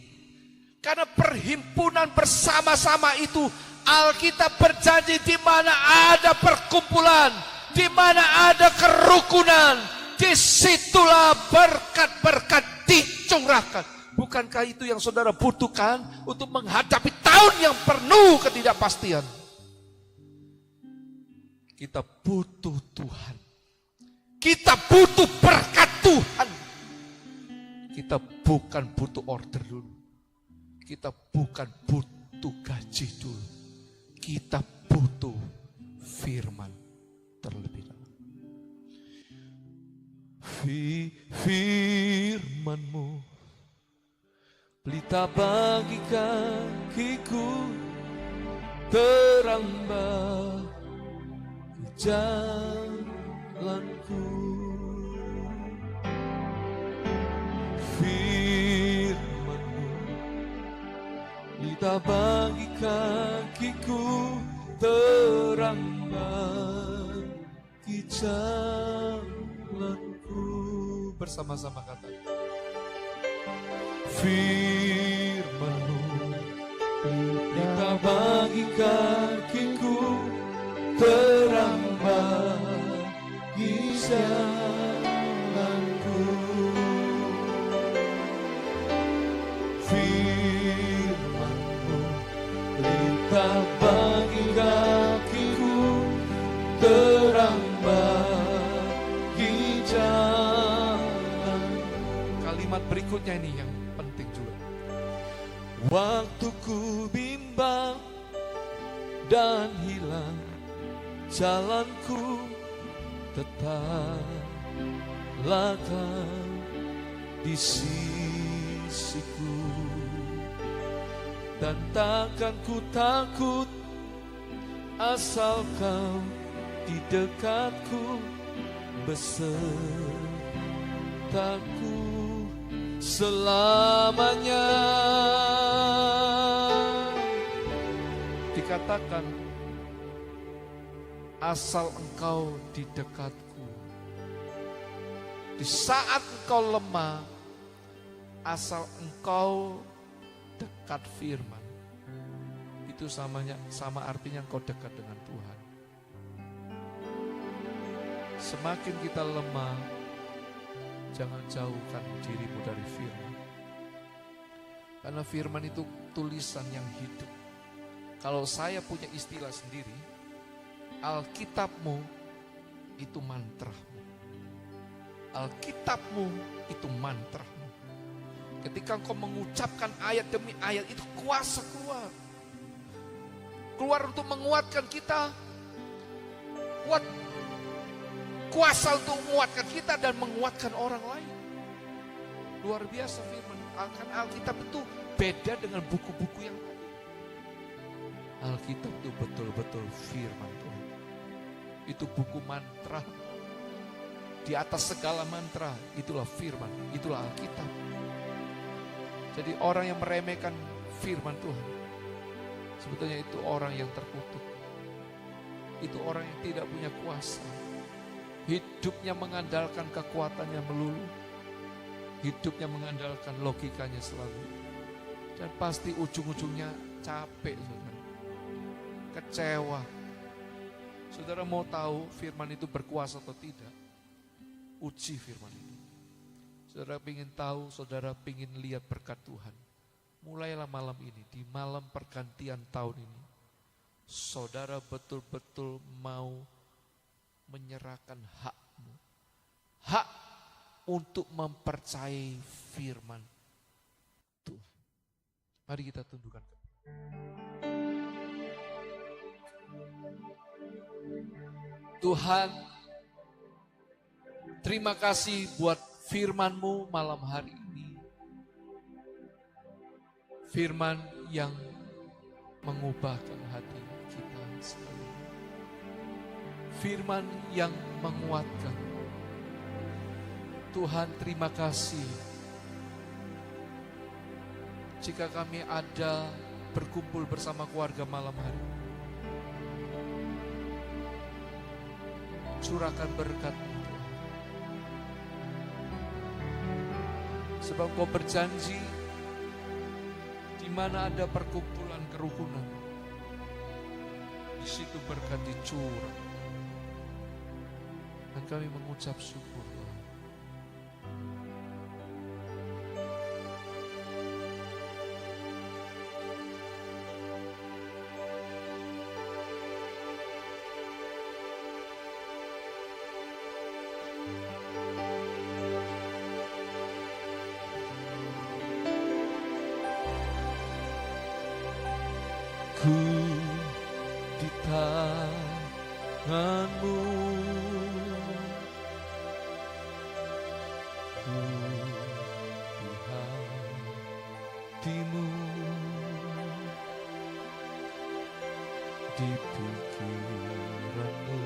Karena perhimpunan bersama-sama itu, Alkitab berjanji di mana ada perkumpulan, di mana ada kerukunan, disitulah berkat-berkat dicurahkan. Bukankah itu yang saudara butuhkan untuk menghadapi tahun yang penuh ketidakpastian? Kita butuh Tuhan. Kita butuh berkat Tuhan. Kita bukan butuh order dulu. Kita bukan butuh gaji dulu. Kita butuh firman terlebih dahulu. Firman-Mu pelita bagi kakiku, terang bagi jalanku. Firman-Mu pelita bagi kakiku, terang bagi jalanku. Bersama-sama kata. Firman-Mu pelita bagi kakiku, terang bagi jalanku. Firman-Mu pelita bagi kakiku, berikutnya ini yang penting juga. Waktu ku bimbang dan hilang jalanku, tetaplah Kau di sisiku, dan takkan ku takut asal Kau di dekatku, besertaku selamanya. Dikatakan, asal Engkau di dekatku. Di saat engkau lemah, asal engkau dekat firman, itu sama artinya engkau dekat dengan Tuhan. Semakin kita lemah, jangan jauhkan dirimu dari firman. Karena firman itu tulisan yang hidup. Kalau saya punya istilah sendiri, Alkitabmu itu mantramu. Alkitabmu itu mantramu. Ketika engkau mengucapkan ayat demi ayat, itu kuasa keluar. Keluar untuk menguatkan kita. Kuasa untuk menguatkan kita dan menguatkan orang lain. Luar biasa firman. Alkitab itu beda dengan buku-buku yang lain. Alkitab itu betul-betul firman Tuhan. Itu buku mantra. Di atas segala mantra, itulah firman, itulah Alkitab. Jadi orang yang meremehkan firman Tuhan, sebetulnya itu orang yang terkutuk. Itu orang yang tidak punya kuasa. Hidupnya mengandalkan kekuatannya melulu. Hidupnya mengandalkan logikanya selalu. Dan pasti ujung-ujungnya capek, saudara. Kecewa. Saudara mau tahu firman itu berkuasa atau tidak? Uji firman itu. Saudara ingin tahu, saudara ingin lihat berkat Tuhan. Mulailah malam ini, di malam pergantian tahun ini. Saudara betul-betul mau menyerahkan hakmu. Hak untuk mempercayai firman Tuhan. Mari kita tundukkan. Tuhan, terima kasih buat firman-Mu malam hari ini. Firman yang mengubahkan hati kita sekali. Firman yang menguatkan. Tuhan, terima kasih. Jika kami ada berkumpul bersama keluarga malam hari ini, curahkan berkat-Mu. Sebab Kau berjanji, di mana ada perkumpulan kerukunan, di situ berkat dicurah. Dan kami mengucap syukur, Tuhan. Ku di tangan-Mu, ku di hati-Mu, di pikiran-Mu,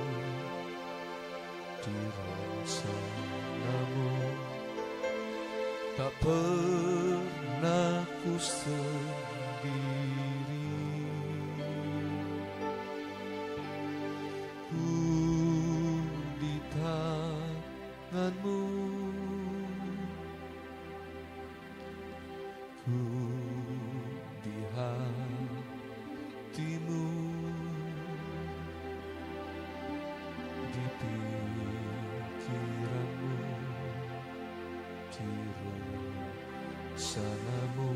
di rencana-Mu. Tak pernah ku sendiri. Di tangan-Mu, ku di hati-Mu, di pikiran-Mu, di rencana-Mu.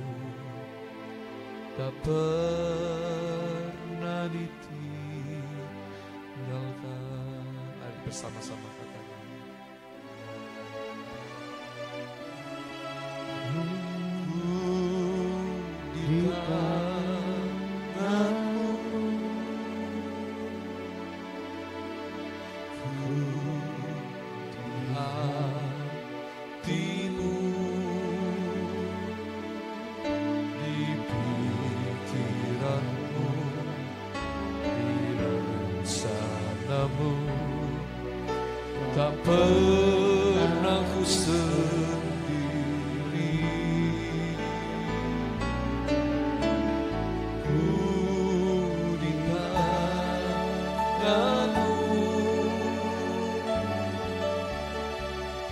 Tak pernah ditinggalkan. Mari bersama-sama katakan. Tak pernah ku sendiri, ku di tangan-Mu,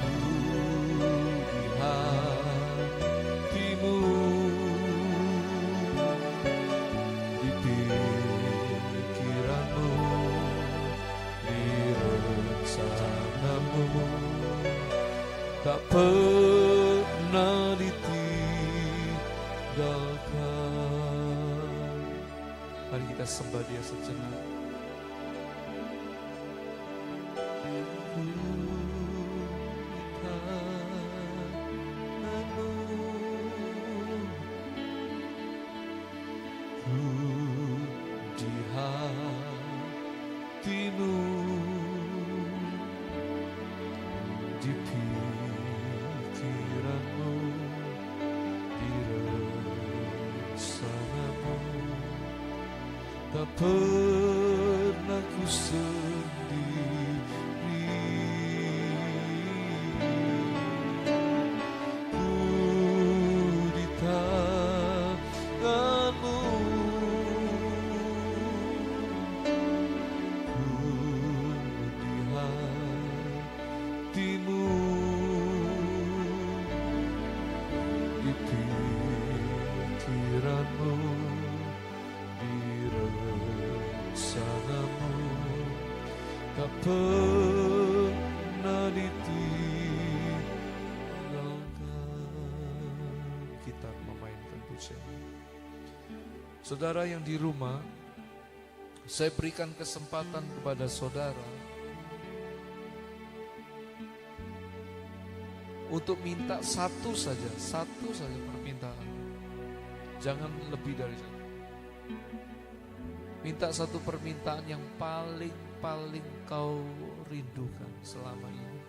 ku di hati-Mu, di pikiran-Mu, di rencana-Mu, tak pernah ditinggalkan. Mari kita sembah Dia sejenak. Ku di tangan-Mu, ku di hati-Mu, di pikiran-Mu, di rencana-Mu, tak pernah ku sendiri, ku di tangan-Mu, ku di hati-Mu, di pikiran-Mu, di rencana-Mu, tak pernah ditinggalkan. Kita memainkan pujian. Saudara yang di rumah, saya berikan kesempatan kepada saudara untuk minta satu saja permintaan. Jangan lebih dari itu. Minta satu permintaan yang paling kau rindukan selama ini.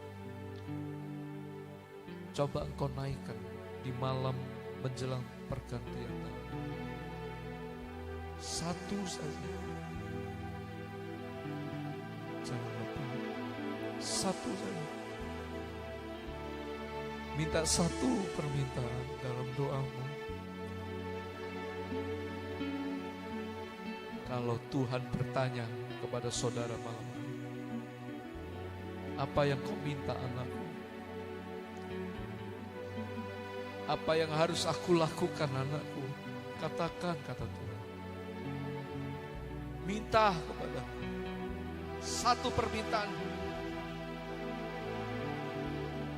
Coba engkau naikkan di malam menjelang pergantian tahun. Satu saja. Jangan lebih. Satu saja. Minta satu permintaan dalam doamu. Kalau Tuhan bertanya kepada saudara malam ini, apa yang kau minta anakku? Apa yang harus aku lakukan anakku? Katakan, kata Tuhan. Minta kepada satu permintaan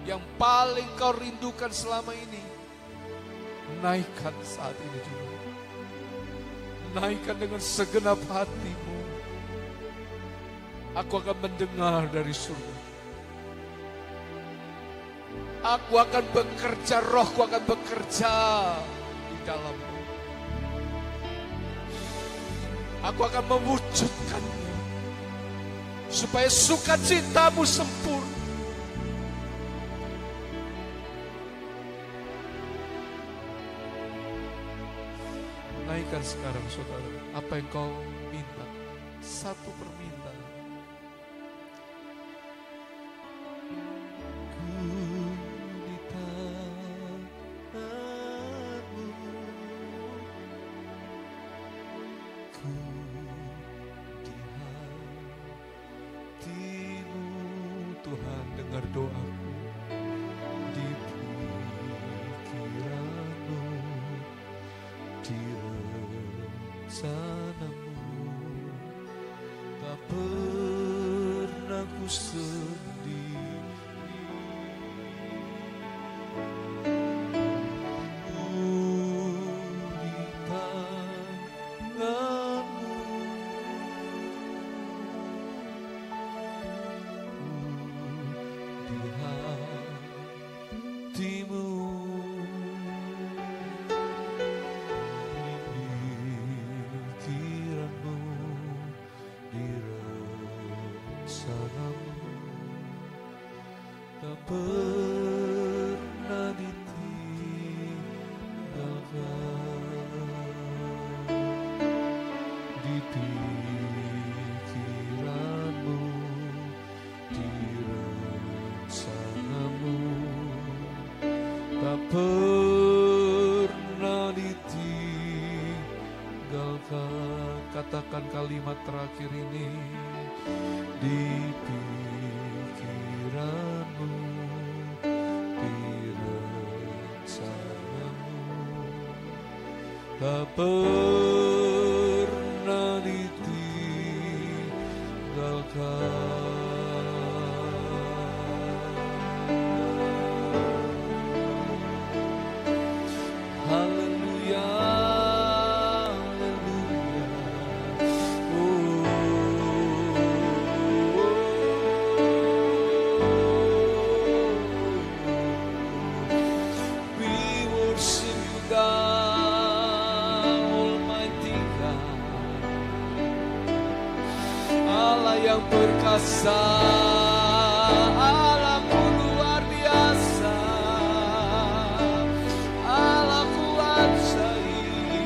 yang paling kau rindukan selama ini. Naikkan saat ini juga. Naikkan dengan segenap hatimu. Aku akan mendengar dari surga. Aku akan bekerja, rohku akan bekerja di dalammu. Aku akan mewujudkannya. Supaya sukacitamu sempurna. Naikkan sekarang saudara, apa yang kau minta, satu permintaan. Ku di tangan-Mu, ku di hati-Mu, Tuhan dengar doaku, di pikiran-Mu, di rencana-Mu, tak pernah ku sendiri. Ku di tangan-Mu, ku di hati-Mu, pikiran-Mu, di rencana-Mu, katakan kalimat terakhir ini di pikiranmu, di rencanamu, tak pernah ditinggalkan. Perkasa, Allahku luar biasa, Allahku ajaib,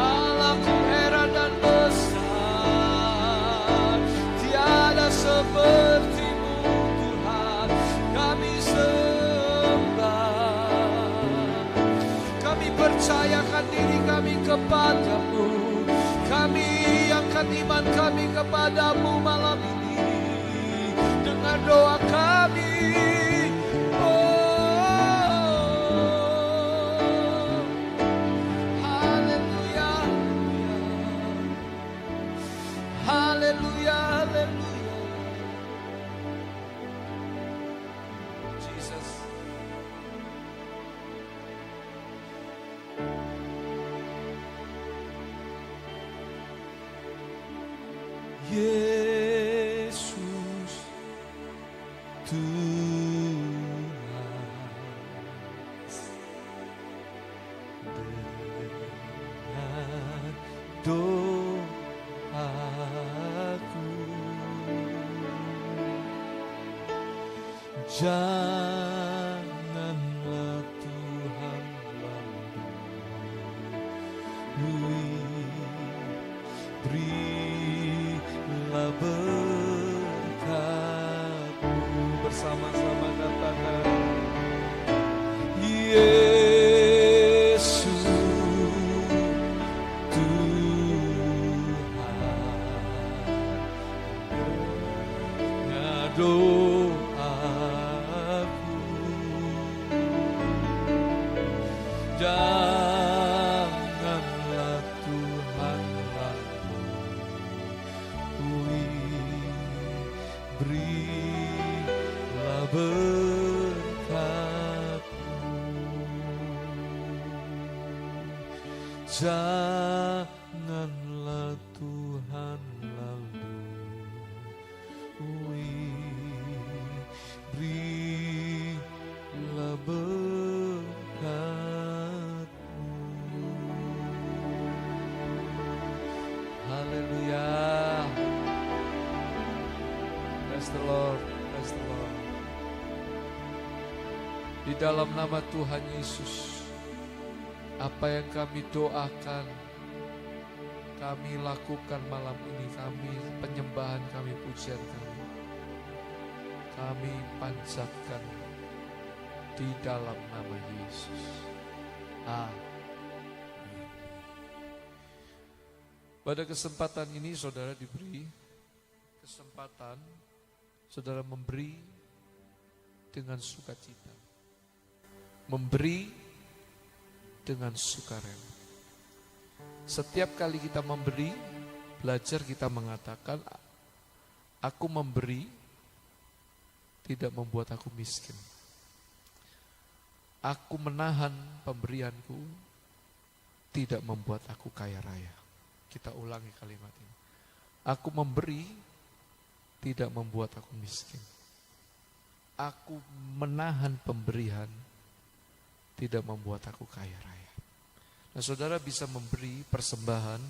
Allahku heran dan besar. Tiada sepertimu Tuhan, kami sembah. Kami percayakan diri kami kepadamu, kami angkat iman kami kepadamu malam ini. Dengar doa kami. Haleluya, haleluya, haleluya. Jesus. Yesus Tuhan, dengar doaku, janganlah Tuhan lalui, berilah berkat-Mu. Bersama-sama katakan, Yesus Tuhan, dengar doaku, janganlah Tuhan lalui, berilah berkat-Mu. Janganlah Tuhan lalui, berilah berkat-Mu. Haleluya. Praise the Lord, praise the Lord. Di dalam nama Tuhan Yesus, apa yang kami doakan, kami lakukan malam ini, kami penyembahan kami, pujian kami panjatkan di dalam nama Yesus. Amin. Pada kesempatan ini saudara diberi kesempatan, saudara memberi dengan sukacita, memberi dengan sukarela. Setiap kali kita memberi, belajar kita mengatakan, aku memberi tidak membuat aku miskin. Aku menahan pemberianku tidak membuat aku kaya raya. Kita ulangi kalimat ini. Aku memberi tidak membuat aku miskin. Aku menahan pemberian tidak membuat aku kaya raya. Nah, saudara bisa memberi persembahan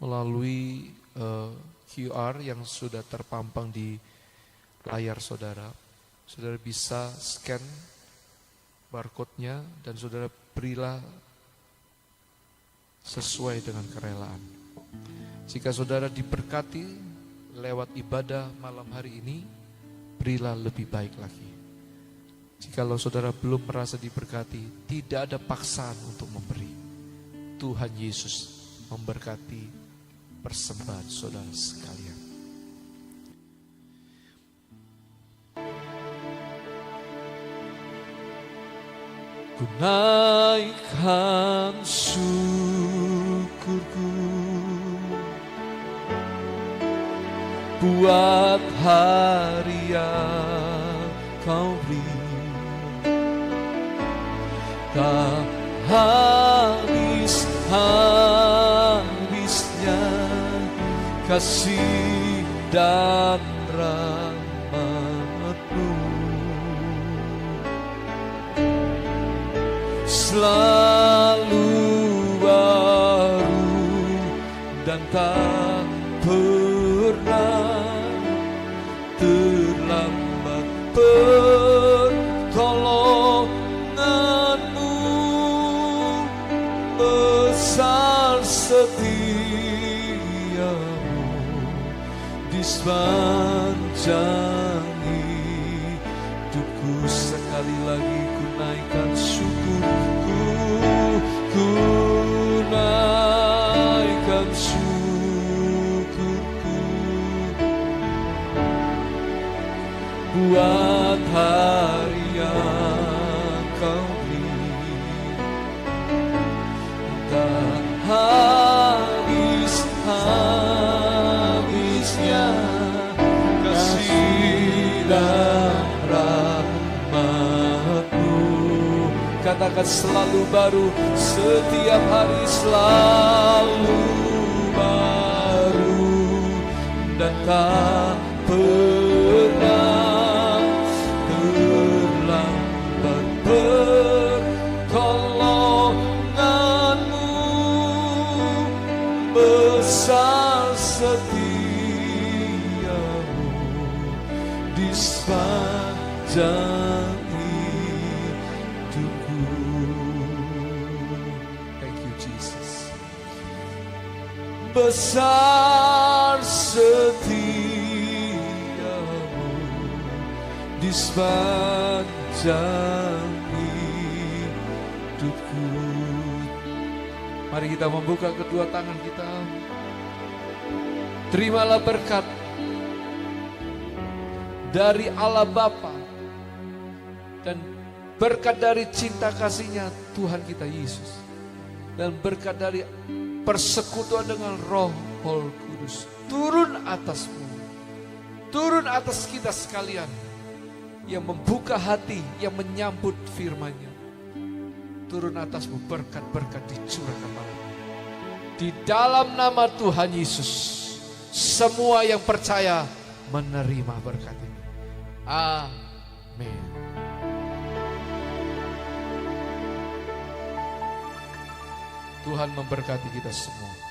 melalui QR yang sudah terpampang di layar saudara. Saudara bisa scan barcode-nya dan saudara berilah sesuai dengan kerelaan. Jika saudara diberkati lewat ibadah malam hari ini, berilah lebih baik lagi. Jikalau saudara belum merasa diberkati, tidak ada paksaan untuk memberi. Tuhan Yesus memberkati persembahan saudara sekalian. Ku naikkan syukurku buat hari yang kau beri, tak habis-habisnya kasih dan rahmat-Mu. Selalu baru dan tak pernah terlambat pertolongan-Mu. Besar setiamu di sepanjang hidupku. Sekali lagi ku naikkan syukurku, ku naikkan syukurku buat hari yang kau beri, tak habis-habisnya kasih dan rahmat-Mu. Katakan selalu baru, setiap hari selalu baru dan tak pernah terlambat pertolongan-Mu. Besar setiamu di sepanjang hidupku. Thank you Jesus. Besar setiamu di sepanjang hidupku. Mari kita membuka kedua tangan kita. Terimalah berkat dari Allah Bapa dan berkat dari cinta kasih-Nya Tuhan kita Yesus, dan berkat dari persekutuan dengan Roh Kudus turun atasmu, turun atas kita sekalian yang membuka hati, yang menyambut firman-Nya. Turun atasmu berkat-berkat dicurahkan malam ini. Di dalam nama Tuhan Yesus, semua yang percaya menerima berkat ini. Amin. Tuhan memberkati kita semua.